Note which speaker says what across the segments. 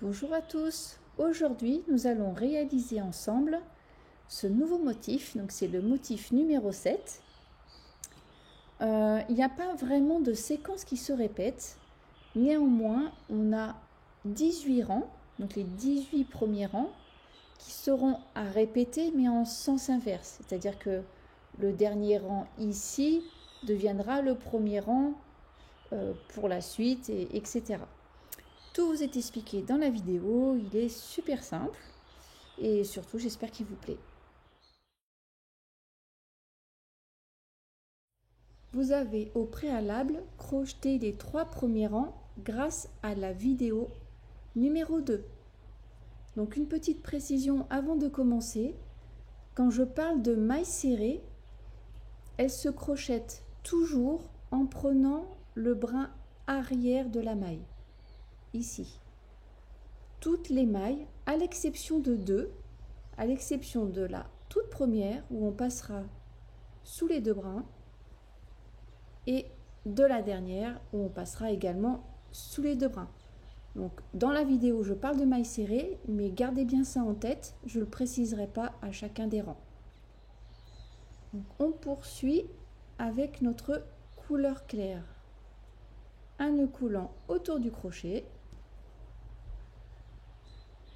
Speaker 1: Bonjour à tous, aujourd'hui nous allons réaliser ensemble ce nouveau motif, donc c'est le motif numéro 7. Il n'y a pas vraiment de séquence qui se répète, néanmoins on a 18 rangs, donc les 18 premiers rangs qui seront à répéter mais en sens inverse, c'est-à-dire que le dernier rang ici deviendra le premier rang pour la suite, etc. Tout vous est expliqué dans la vidéo, il est super simple et surtout j'espère qu'il vous plaît. Vous avez au préalable crocheté les 3 premiers rangs grâce à la vidéo numéro 2. Donc une petite précision avant de commencer, quand je parle de maille serrée, elle se crochette toujours en prenant le brin arrière de la maille, ici. Toutes les mailles, à l'exception de 2, à l'exception de la toute première où on passera sous les 2 brins et de la dernière où on passera également sous les 2 brins. Donc dans la vidéo je parle de mailles serrées, mais gardez bien ça en tête, je ne le préciserai pas à chacun des rangs. Donc on poursuit avec notre couleur claire. Un nœud coulant autour du crochet,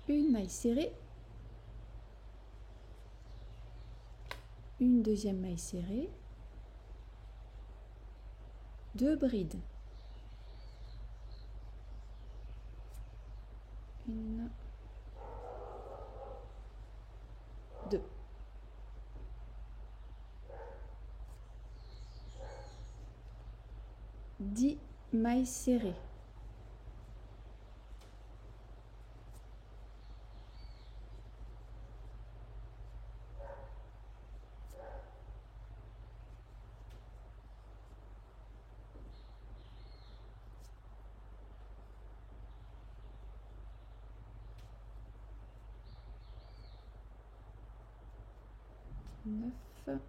Speaker 1: une maille serrée, une deuxième maille serrée, 2 brides, une, 2, 10 mailles serrées, 9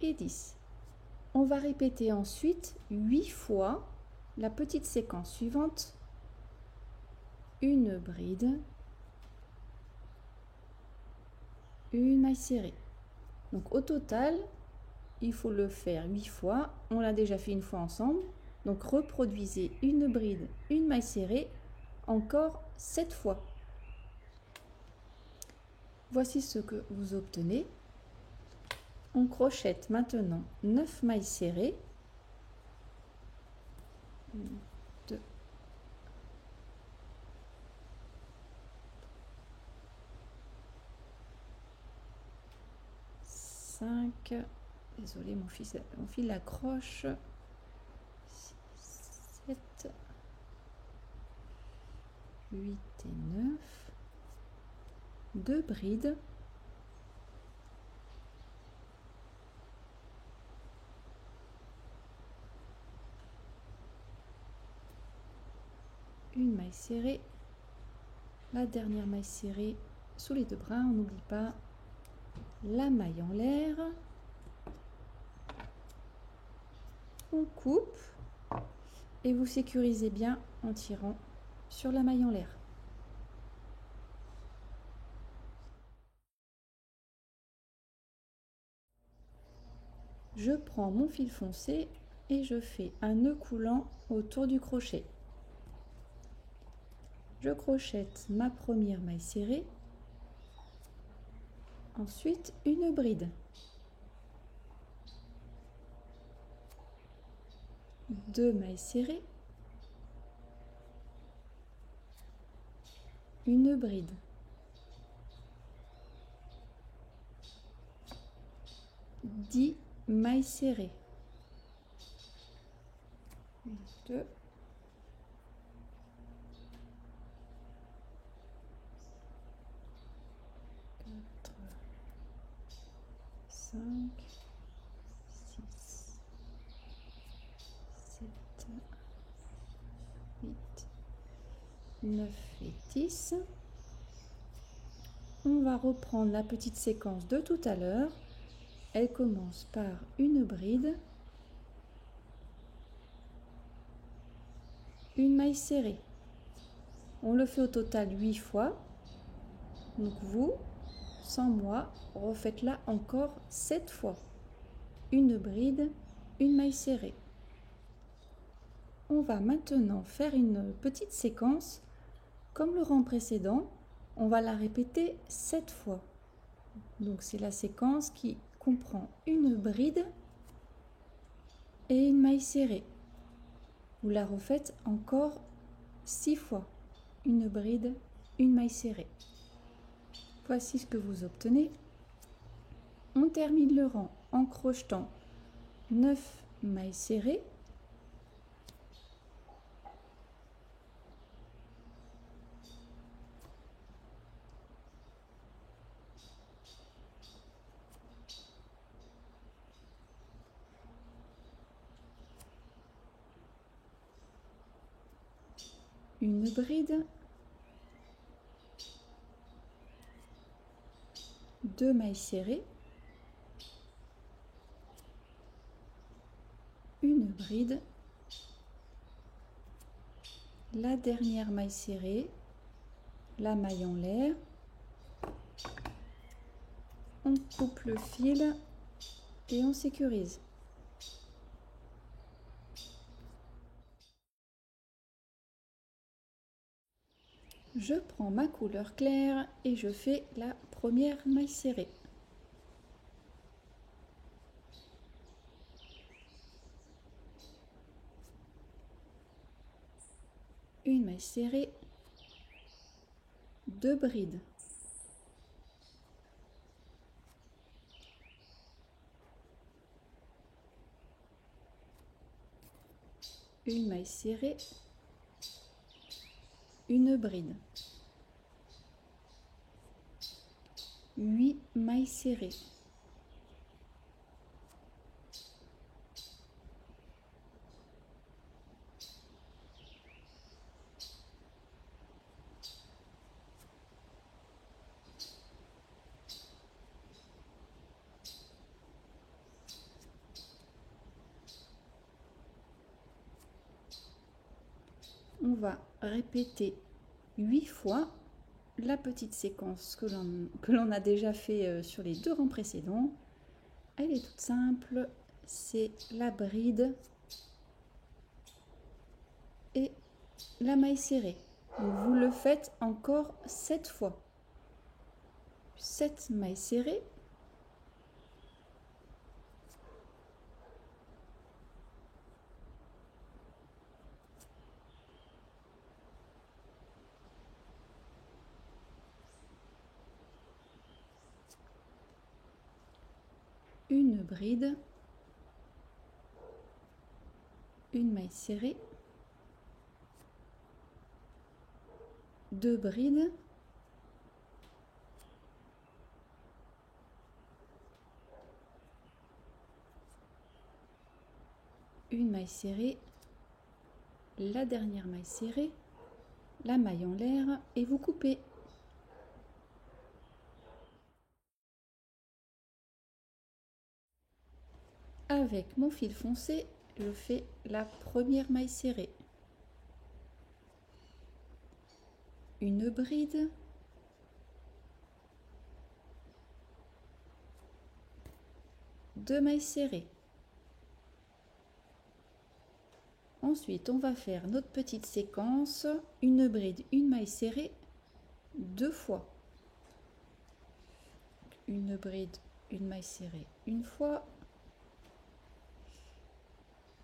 Speaker 1: et 10. On va répéter ensuite 8 fois la petite séquence suivante. Une bride, une maille serrée. Donc au total, il faut le faire 8 fois. On l'a déjà fait une fois ensemble. Donc reproduisez une bride, une maille serrée, encore 7 fois. Voici ce que vous obtenez. On crochette maintenant 9 mailles serrées. 1, 2, 5. Désolée, mon fil accroche. 6, 7, 8 et 9. 2 brides. Une maille serrée, la dernière maille serrée sous les 2 brins, on n'oublie pas la maille en l'air, on coupe et vous sécurisez bien en tirant sur la maille en l'air. Je prends mon fil foncé et je fais un nœud coulant autour du crochet. Je crochette ma première maille serrée, ensuite une bride, 2 mailles serrées, une bride, 10 mailles serrées, 2, 4, 5, 6, 7, 8, 9 et 10. On va reprendre la petite séquence de tout à l'heure. Elle commence par une bride, une maille serrée. On le fait au total 8 fois. Donc vous, sans moi, refaites-la encore 7 fois. Une bride, une maille serrée. On va maintenant faire une petite séquence. Comme le rang précédent, on va la répéter 7 fois. Donc c'est la séquence qui comprend une bride et une maille serrée. Vous la refaites encore 6 fois. Une bride, une maille serrée. Voici ce que vous obtenez. On termine le rang en crochetant 9 mailles serrées. Une bride, 2 mailles serrées, une bride, la dernière maille serrée, la maille en l'air, on coupe le fil et on sécurise. Je prends ma couleur claire et je fais la première maille serrée. Une maille serrée, 2 brides. Une maille serrée, une bride. 8 mailles serrées. On va répéter 8 fois la petite séquence que l'on a déjà fait sur les 2 rangs précédents. Elle est toute simple, c'est la bride et la maille serrée. Donc vous le faites encore 7 fois. 7 mailles serrées. Une bride, une maille serrée, 2 brides, une maille serrée, la dernière maille serrée, la maille en l'air et vous coupez. Avec mon fil foncé, je fais la première maille serrée. Une bride, deux mailles serrées. Ensuite, on va faire notre petite séquence, une bride, une maille serrée, 2 fois. Une bride, une maille serrée, une fois.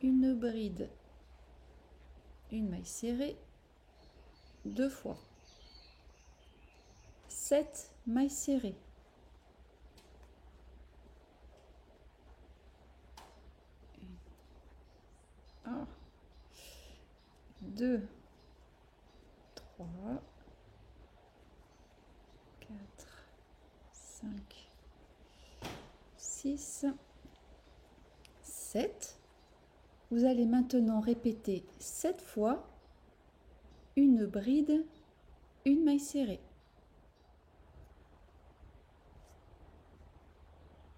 Speaker 1: Une bride, une maille serrée, 2 fois. 7 mailles serrées. 1, 2, 3, 4, 5, 6, 7. Vous allez maintenant répéter 7 fois une bride, une maille serrée.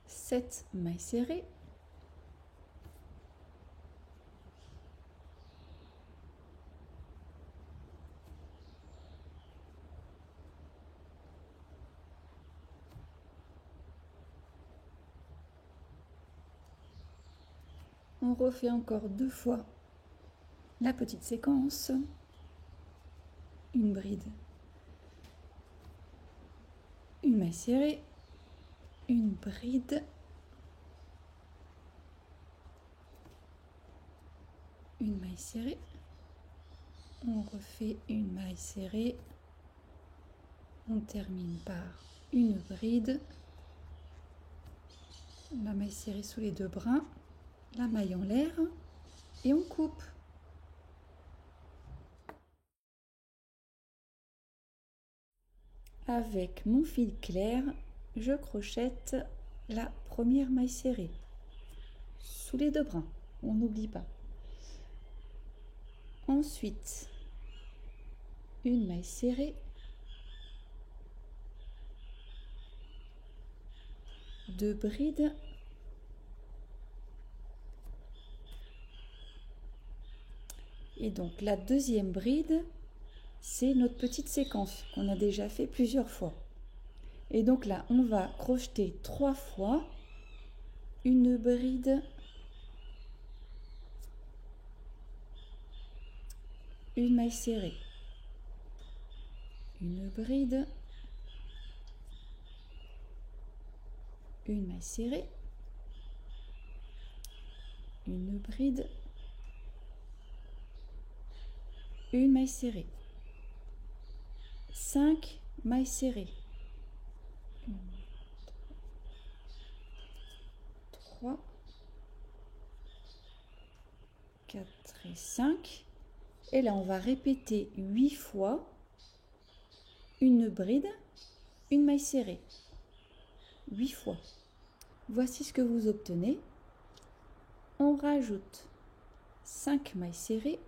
Speaker 1: 7 mailles serrées. On refait encore 2 fois la petite séquence. Une bride, une maille serrée, une bride, une maille serrée. On refait une maille serrée. On termine par une bride, la maille serrée sous les 2 brins, la maille en l'air et on coupe. Avec mon fil clair, je crochette la première maille serrée sous les 2 brins, on n'oublie pas. Ensuite, une maille serrée, 2 brides, et donc la deuxième bride, c'est notre petite séquence qu'on a déjà fait plusieurs fois. Et donc là, on va crocheter 3 fois une bride, une maille serrée, une bride, une maille serrée, une bride, une maille serrée, 5 mailles serrées, 3, 4 et 5. Et là, on va répéter 8 fois une bride, une maille serrée. 8 fois. Voici ce que vous obtenez. On rajoute 5 mailles serrées,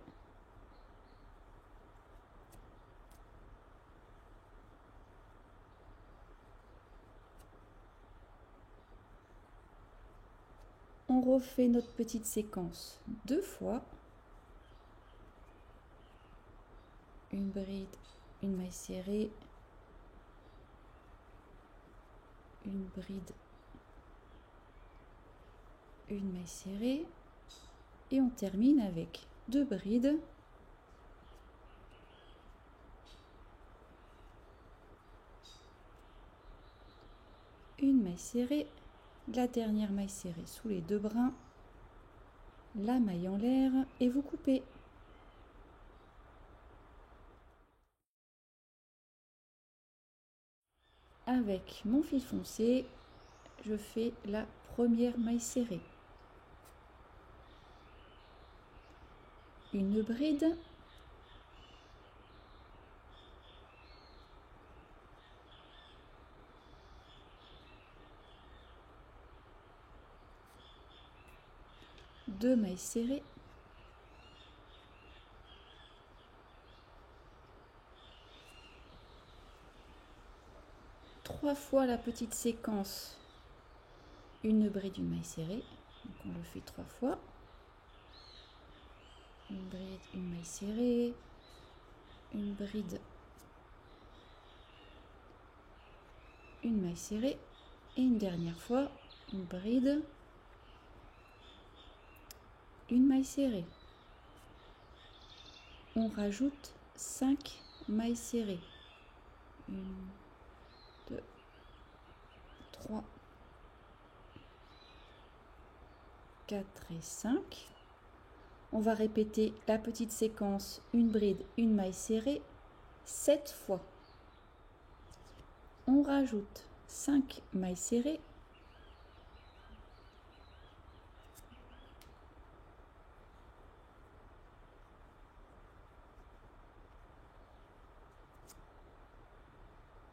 Speaker 1: on refait notre petite séquence 2 fois, une bride, une maille serrée, une bride, une maille serrée, et on termine avec 2 brides, une maille serrée, la dernière maille serrée sous les 2 brins, la maille en l'air et vous coupez. Avec mon fil foncé, je fais la première maille serrée, une bride, deux mailles serrées, trois fois la petite séquence, une bride, une maille serrée, donc on le fait 3 fois, une bride, une maille serrée, une bride, une maille serrée et une dernière fois une bride, une maille serrée. On rajoute 5 mailles serrées, 1, 2, 3, 4 et 5. On va répéter la petite séquence, une bride, une maille serrée 7 fois. On rajoute 5 mailles serrées,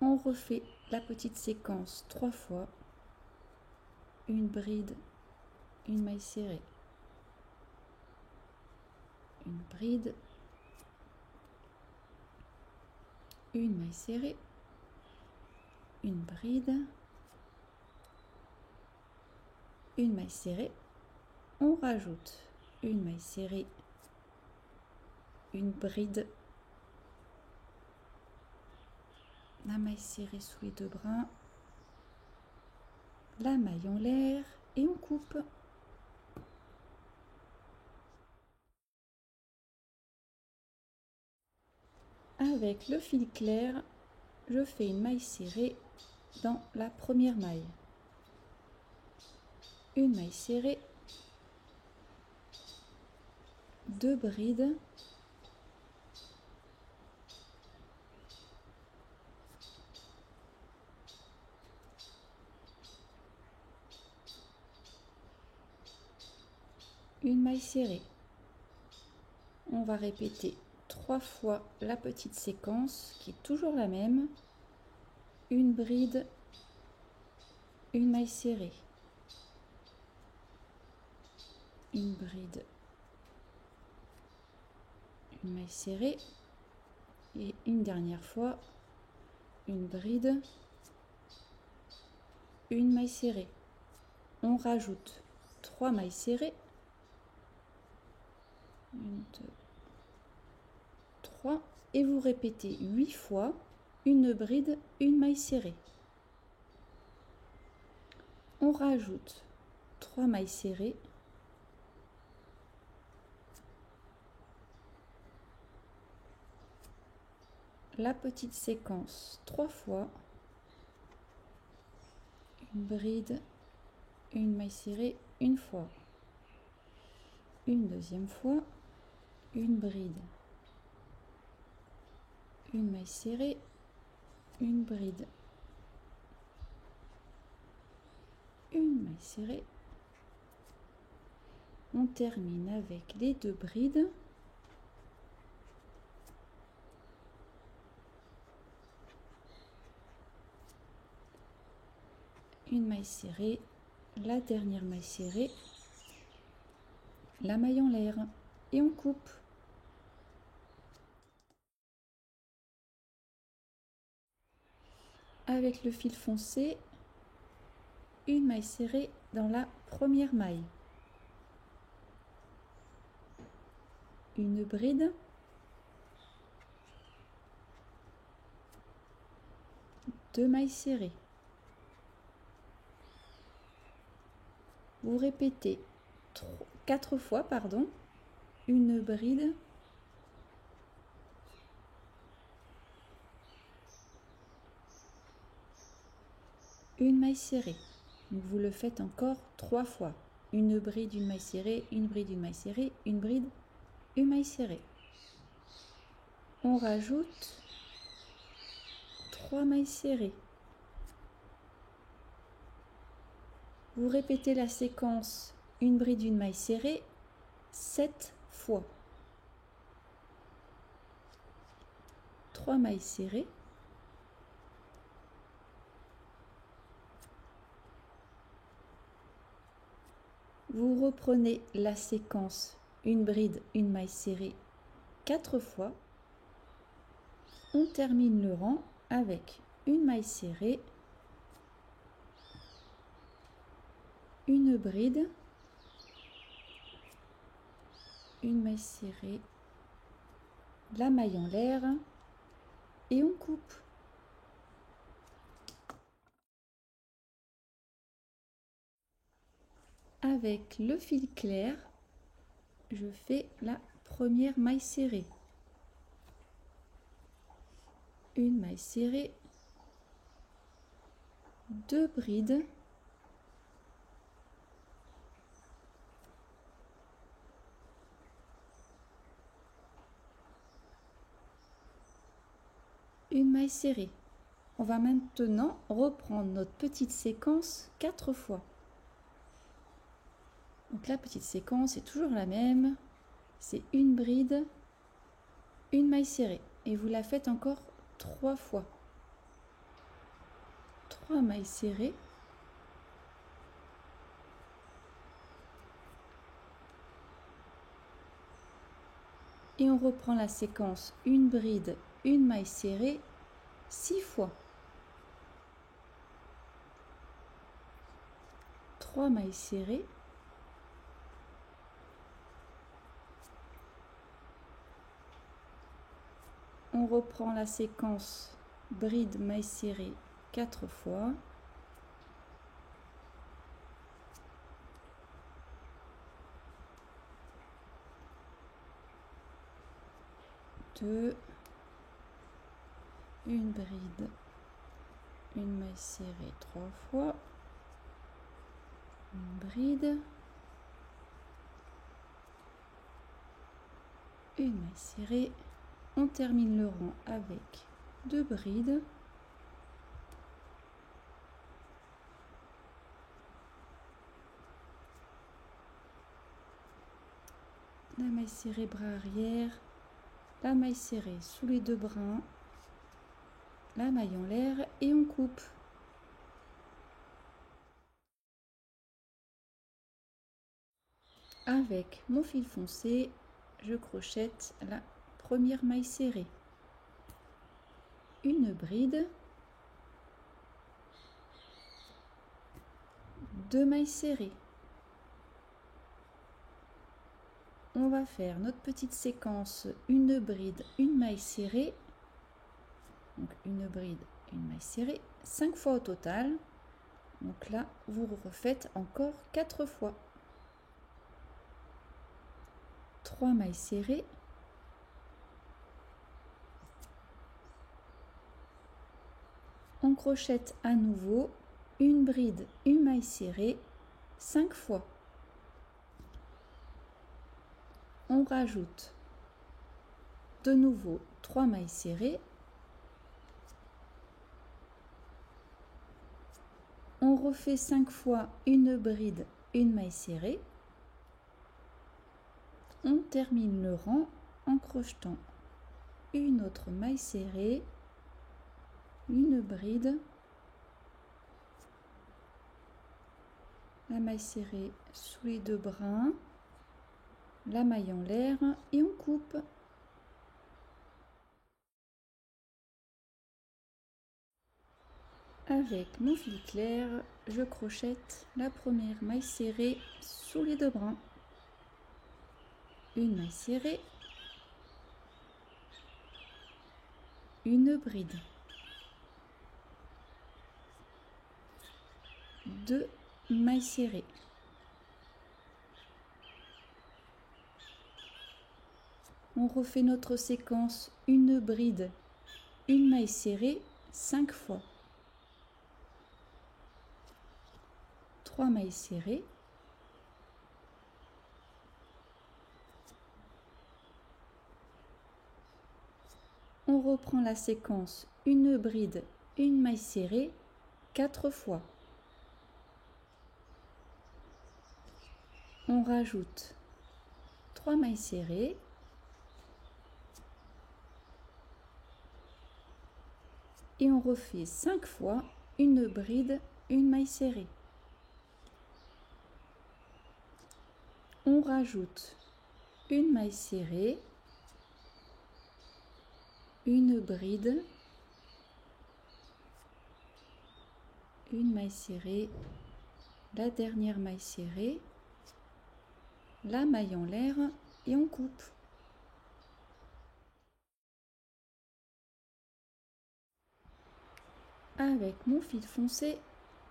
Speaker 1: on refait la petite séquence 3 fois, une bride, une maille serrée, une bride, une maille serrée, une bride, une maille serrée, on rajoute une maille serrée, une bride, la maille serrée sous les 2 brins, la maille en l'air et on coupe. Avec le fil clair, je fais une maille serrée dans la première maille. Une maille serrée, 2 brides, une maille serrée. On va répéter 3 fois la petite séquence qui est toujours la même. Une bride, une maille serrée, une bride, une maille serrée et une dernière fois une bride, une maille serrée. On rajoute 3 mailles serrées, 1, 2, 3 et vous répétez 8 fois une bride, une maille serrée. On rajoute 3 mailles serrées, la petite séquence 3 fois, une bride, une maille serrée une fois, une deuxième fois, une bride, une maille serrée, une bride, une maille serrée. On termine avec les 2 brides. Une maille serrée, la dernière maille serrée, la maille en l'air et on coupe. Avec le fil foncé, une maille serrée dans la première maille, une bride, deux mailles serrées. Vous répétez 4 fois, une bride, une maille serrée. Donc vous le faites encore 3 fois. Une bride, une maille serrée, une bride, une maille serrée, une bride, une maille serrée. On rajoute 3 mailles serrées. Vous répétez la séquence une bride, une maille serrée 7 fois. 3 mailles serrées. Vous reprenez la séquence une bride, une maille serrée 4 fois. On termine le rang avec une maille serrée, une bride, une maille serrée, la maille en l'air et on coupe. Avec le fil clair, je fais la première maille serrée. Une maille serrée, 2 brides, une maille serrée. On va maintenant reprendre notre petite séquence 4 fois. Donc la petite séquence est toujours la même, c'est une bride, une maille serrée et vous la faites encore 3 fois. 3 mailles serrées, et on reprend la séquence une bride, une maille serrée 6 fois. 3 mailles serrées, on reprend la séquence bride, maille serrée 4 fois. Deux, une bride, une maille serrée 3 fois, une bride, une maille serrée. On termine le rang avec 2 brides, la maille serrée bras arrière, la maille serrée sous les 2 brins, la maille en l'air et on coupe. Avec mon fil foncé, je crochette la première maille serrée, une bride, 2 mailles serrées. On va faire notre petite séquence, une bride, une maille serrée, donc une bride, une maille serrée, 5 fois au total. Donc là, vous refaites encore 4 fois. 3 mailles serrées, on crochette à nouveau, une bride, une maille serrée, 5 fois. On rajoute de nouveau 3 mailles serrées, on refait 5 fois une bride, une maille serrée, on termine le rang en crochetant une autre maille serrée, une bride, la maille serrée sous les 2 brins, la maille en l'air et on coupe. Avec mon fil clair, je crochette la première maille serrée sous les 2 brins, une maille serrée, une bride, 2 mailles serrées, on refait notre séquence, une bride, une maille serrée 5 fois, 3 mailles serrées, on reprend la séquence, une bride, une maille serrée 4 fois, on rajoute 3 mailles serrées, et on refait 5 fois une bride, une maille serrée. On rajoute une maille serrée, une bride, une maille serrée, la dernière maille serrée, la maille en l'air et on coupe. Avec mon fil foncé,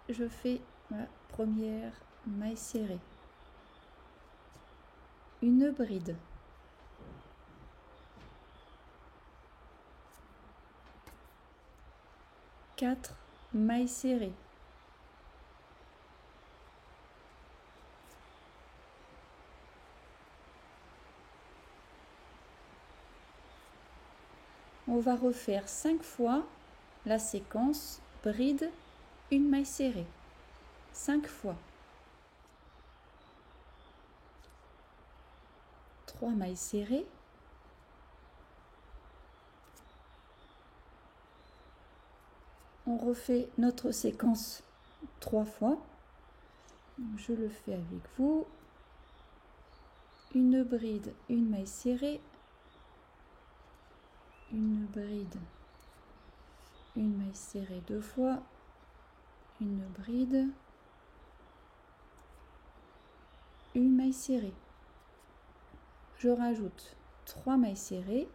Speaker 1: je fais ma première maille serrée, une bride, quatre mailles serrées, on va refaire 5 fois la séquence bride, une maille serrée, 5 fois, 3 mailles serrées, on refait notre séquence 3 fois, je le fais avec vous, une bride, une maille serrée, une bride, une maille serrée 2 fois, une bride, une maille serrée. Je rajoute 3 mailles serrées,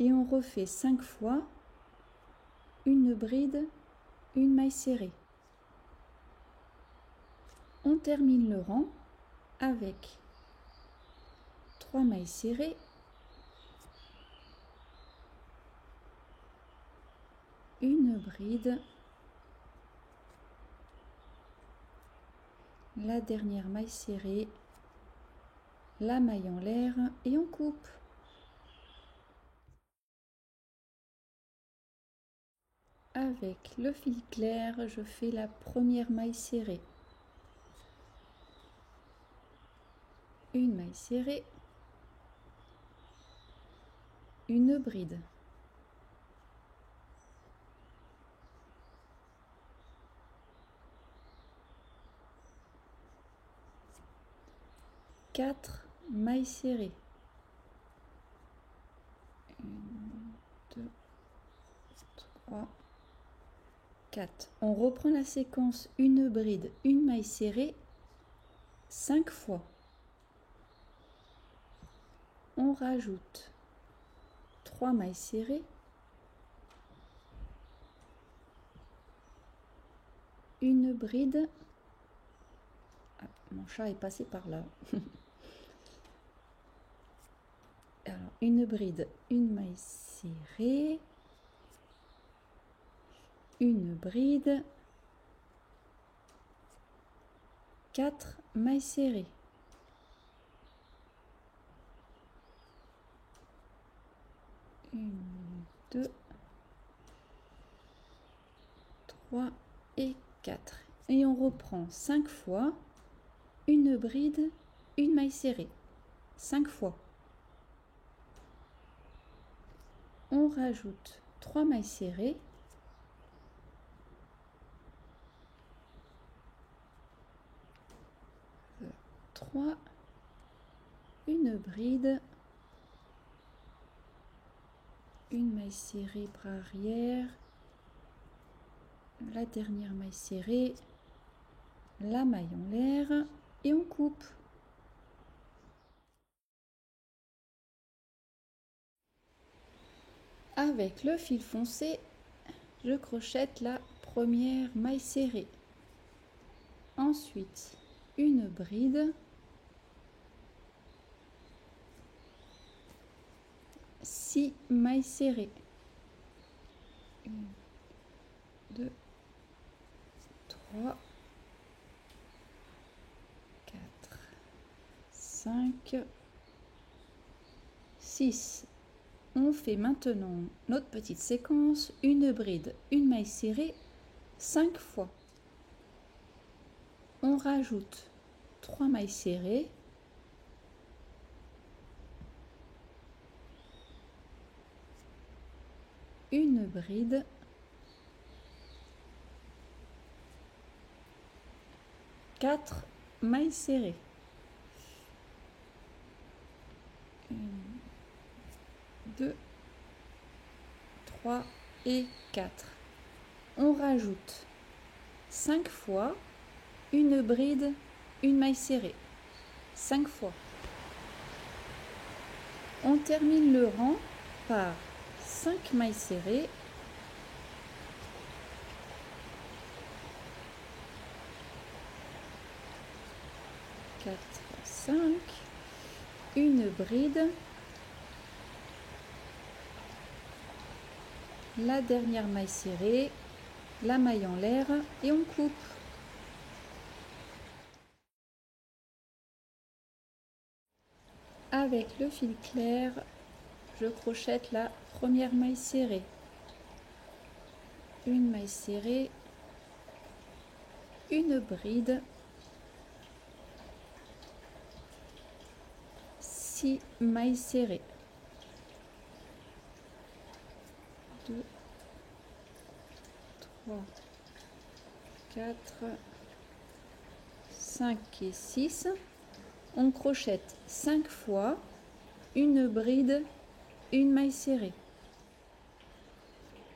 Speaker 1: et on refait 5 fois une bride, une maille serrée. On termine le rang avec 3 mailles serrées, une bride, la dernière maille serrée, la maille en l'air et on coupe. Avec le fil clair, je fais la première maille serrée, une maille serrée, une bride, quatre mailles serrées, 1, 2, 3, 4. On reprend la séquence une bride, une maille serrée, 5 fois. On rajoute 3 mailles serrées, une bride. Ah, mon chat est passé par là. Alors, une bride, une maille serrée, une bride, 4 mailles serrées. Une, 2, 3 et 4. Et on reprend 5 fois, une bride, une maille serrée. 5 fois. On rajoute 3 mailles serrées, une bride, une maille serrée bras arrière, la dernière maille serrée, la maille en l'air et on coupe. Avec le fil foncé, je crochette la première maille serrée. Ensuite, une bride, 6 mailles serrées. 1, 2, 3, 4, 5, 6. On fait maintenant notre petite séquence, une bride, une maille serrée, 5 fois. On rajoute 3 mailles serrées, une bride, quatre mailles serrées. 1, 2, 3 et 4. On rajoute 5 fois, une bride, une maille serrée. 5 fois. On termine le rang par 5 mailles serrées, quatre, 5, une bride, la dernière maille serrée, la maille en l'air et on coupe. Avec le fil clair, je crochette la première maille serrée, une maille serrée, une bride, 6 mailles serrées, 2, 3, 4, 5 et 6. On crochette 5 fois, une bride, une maille serrée.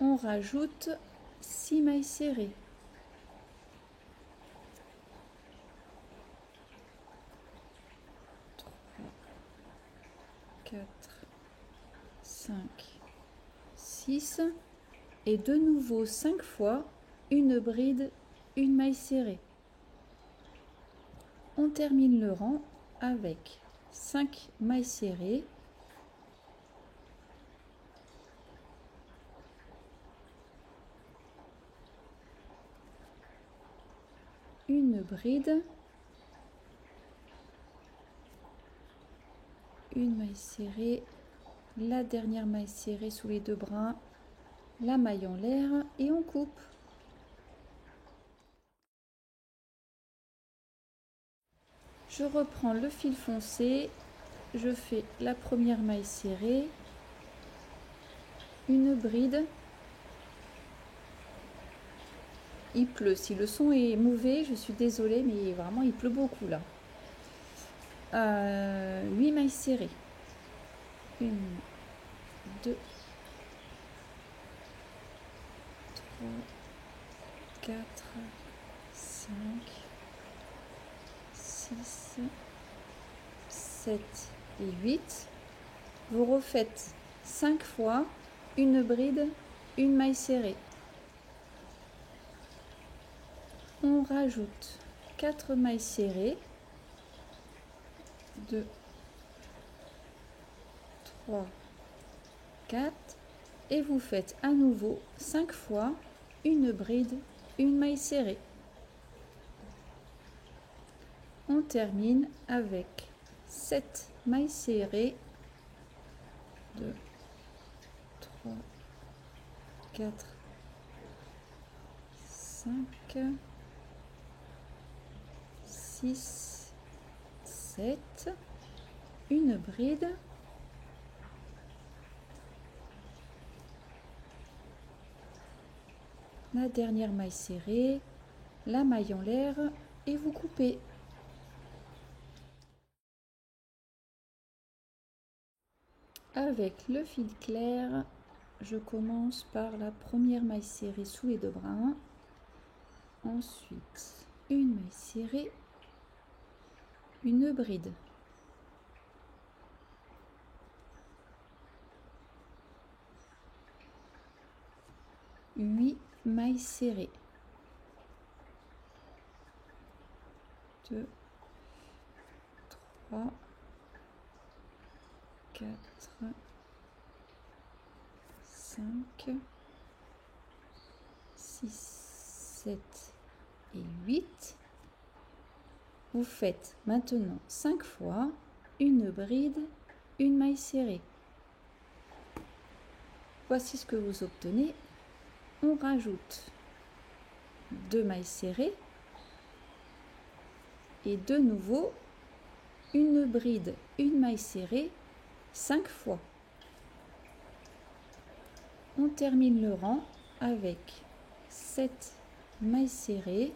Speaker 1: On rajoute 6 mailles serrées. 3, 4, 5, 6. Et de nouveau 5 fois, une bride, une maille serrée. On termine le rang avec 5 mailles serrées, une bride, une maille serrée, la dernière maille serrée sous les deux brins, la maille en l'air et on coupe. Je reprends le fil foncé, je fais la première maille serrée, une bride. Il pleut, si le son est mauvais, je suis désolée, mais vraiment il pleut beaucoup là. 8 mailles serrées. 1, 2, 3, 4, 5, 6, 7 et 8. Vous refaites 5 fois une bride, une maille serrée. On rajoute 4 mailles serrées, 2, 3, 4 et vous faites à nouveau 5 fois une bride, une maille serrée. On termine avec 7 mailles serrées, 2, 3, 4, 5, 6, 7, une bride, la dernière maille serrée, la maille en l'air et vous coupez. Avec le fil clair, je commence par la première maille serrée sous les deux brins, ensuite une maille serrée, une bride, huit mailles serrées, 2, 3, 4, 5, 6, 7 et 8. Vous faites maintenant 5 fois une bride, une maille serrée. Voici ce que vous obtenez. On rajoute 2 mailles serrées et de nouveau une bride, une maille serrée 5 fois. On termine le rang avec 7 mailles serrées,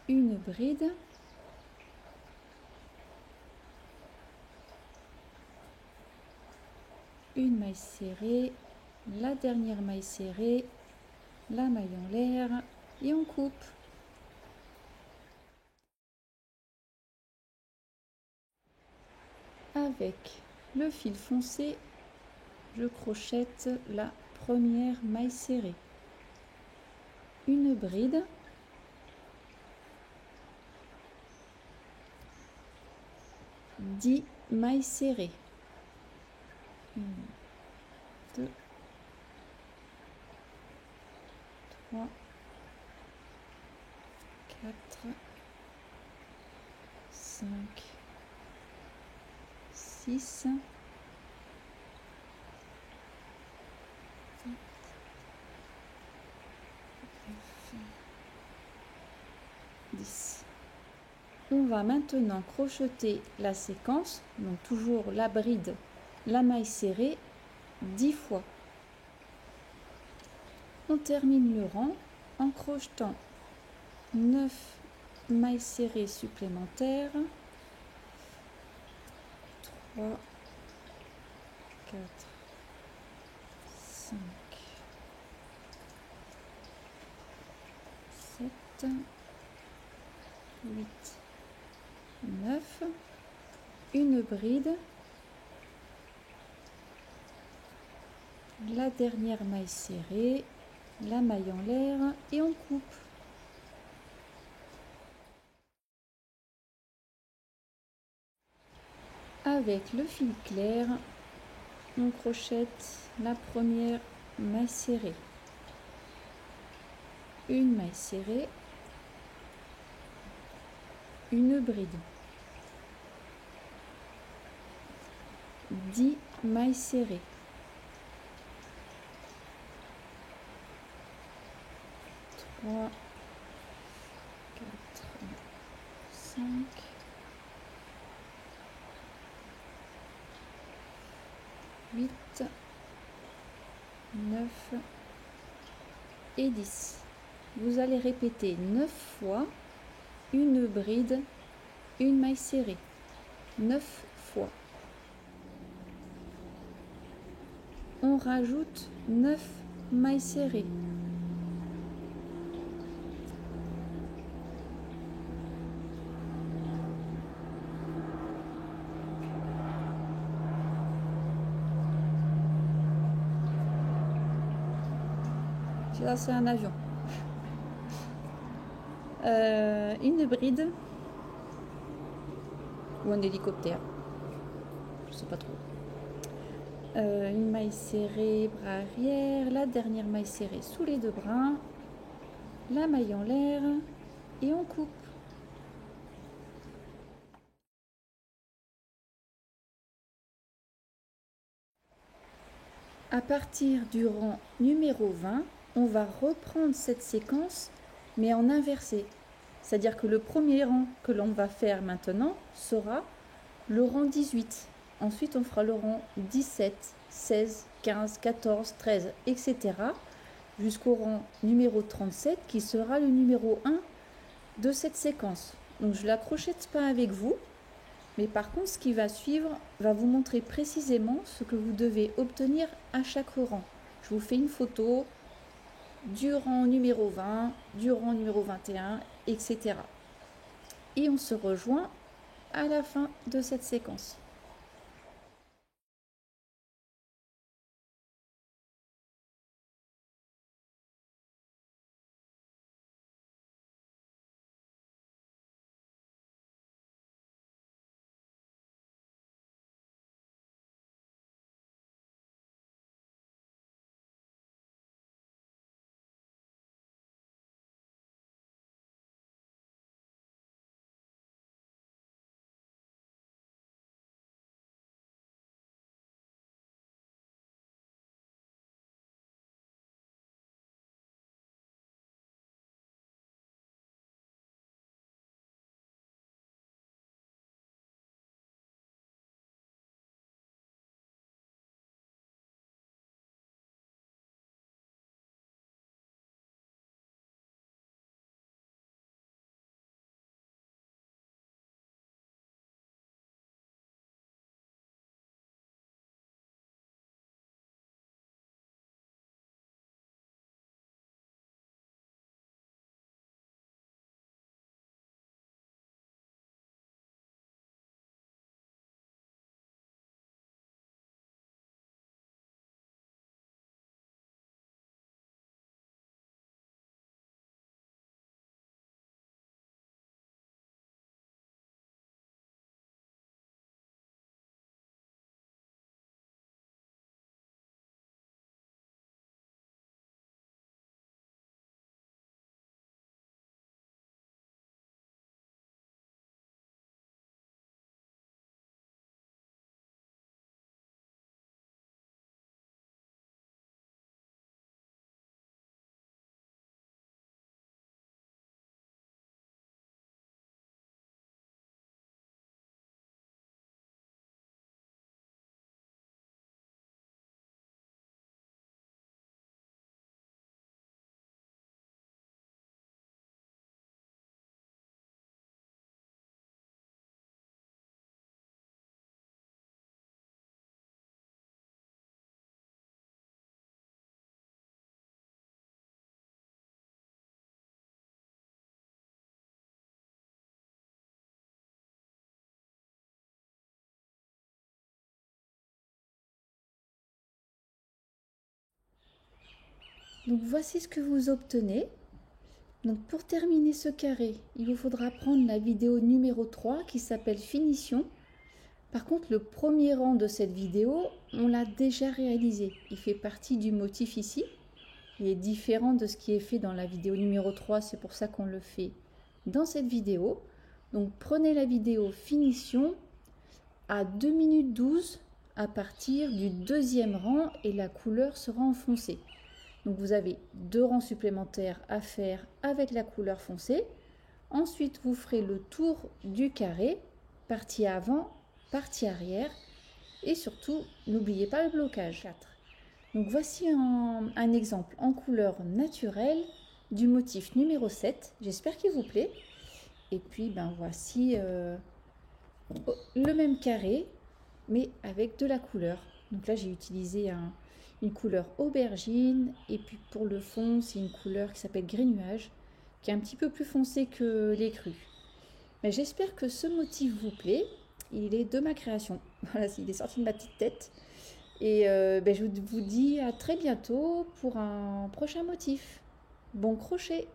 Speaker 1: une bride, une maille serrée, la dernière maille serrée, la maille en l'air et on coupe. Avec le fil foncé, je crochette la première maille serrée, une bride, dix mailles serrées, 1, 2, 3, 4, 5, 6, 7, 10. On va maintenant crocheter la séquence, donc toujours la bride, la maille serrée, 10 fois. On termine le rang en crochetant 9 mailles serrées supplémentaires, 3, 4, 5, 7, 8, 9, une bride, la dernière maille serrée, la maille en l'air et on coupe. Avec le fil clair, on crochette la première maille serrée, une maille serrée, une bride, 10 mailles serrées, 3, 4, 5, 8, 9 et 10. Vous allez répéter 9 fois une bride, une maille serrée, 9 fois. On rajoute 9 mailles serrées. Là, c'est un avion. Une bride ou un hélicoptère, je sais pas trop. Une maille serrée, bras arrière, la dernière maille serrée sous les deux bras, la maille en l'air et on coupe. À partir du rang numéro 20, on va reprendre cette séquence mais en inversé. C'est-à-dire que le premier rang que l'on va faire maintenant sera le rang 18. Ensuite, on fera le rang 17, 16, 15, 14, 13, etc. jusqu'au rang numéro 37 qui sera le numéro 1 de cette séquence. Donc je ne la crochette pas avec vous, mais par contre ce qui va suivre va vous montrer précisément ce que vous devez obtenir à chaque rang. Je vous fais une photo du rang numéro 20, du rang numéro 21, etc. Et on se rejoint à la fin de cette séquence. Donc voici ce que vous obtenez. Donc pour terminer ce carré, il vous faudra prendre la vidéo numéro 3 qui s'appelle Finition. Par contre, le premier rang de cette vidéo, on l'a déjà réalisé. Il fait partie du motif ici. Il est différent de ce qui est fait dans la vidéo numéro 3, c'est pour ça qu'on le fait dans cette vidéo. Donc prenez la vidéo Finition à 2 minutes 12 à partir du deuxième rang et la couleur sera en foncé. Donc vous avez 2 rangs supplémentaires à faire avec la couleur foncée. Ensuite, vous ferez le tour du carré, partie avant, partie arrière. Et surtout, n'oubliez pas le blocage. 4. Donc voici un exemple en couleur naturelle du motif numéro 7. J'espère qu'il vous plaît. Et puis, voici le même carré, mais avec de la couleur. Donc là, j'ai utilisé une couleur aubergine, et puis pour le fond, c'est une couleur qui s'appelle gris nuage, qui est un petit peu plus foncé que les crus. Mais j'espère que ce motif vous plaît. Il est de ma création. Voilà, il est sorti de ma petite tête. Et je vous dis à très bientôt pour un prochain motif. Bon crochet!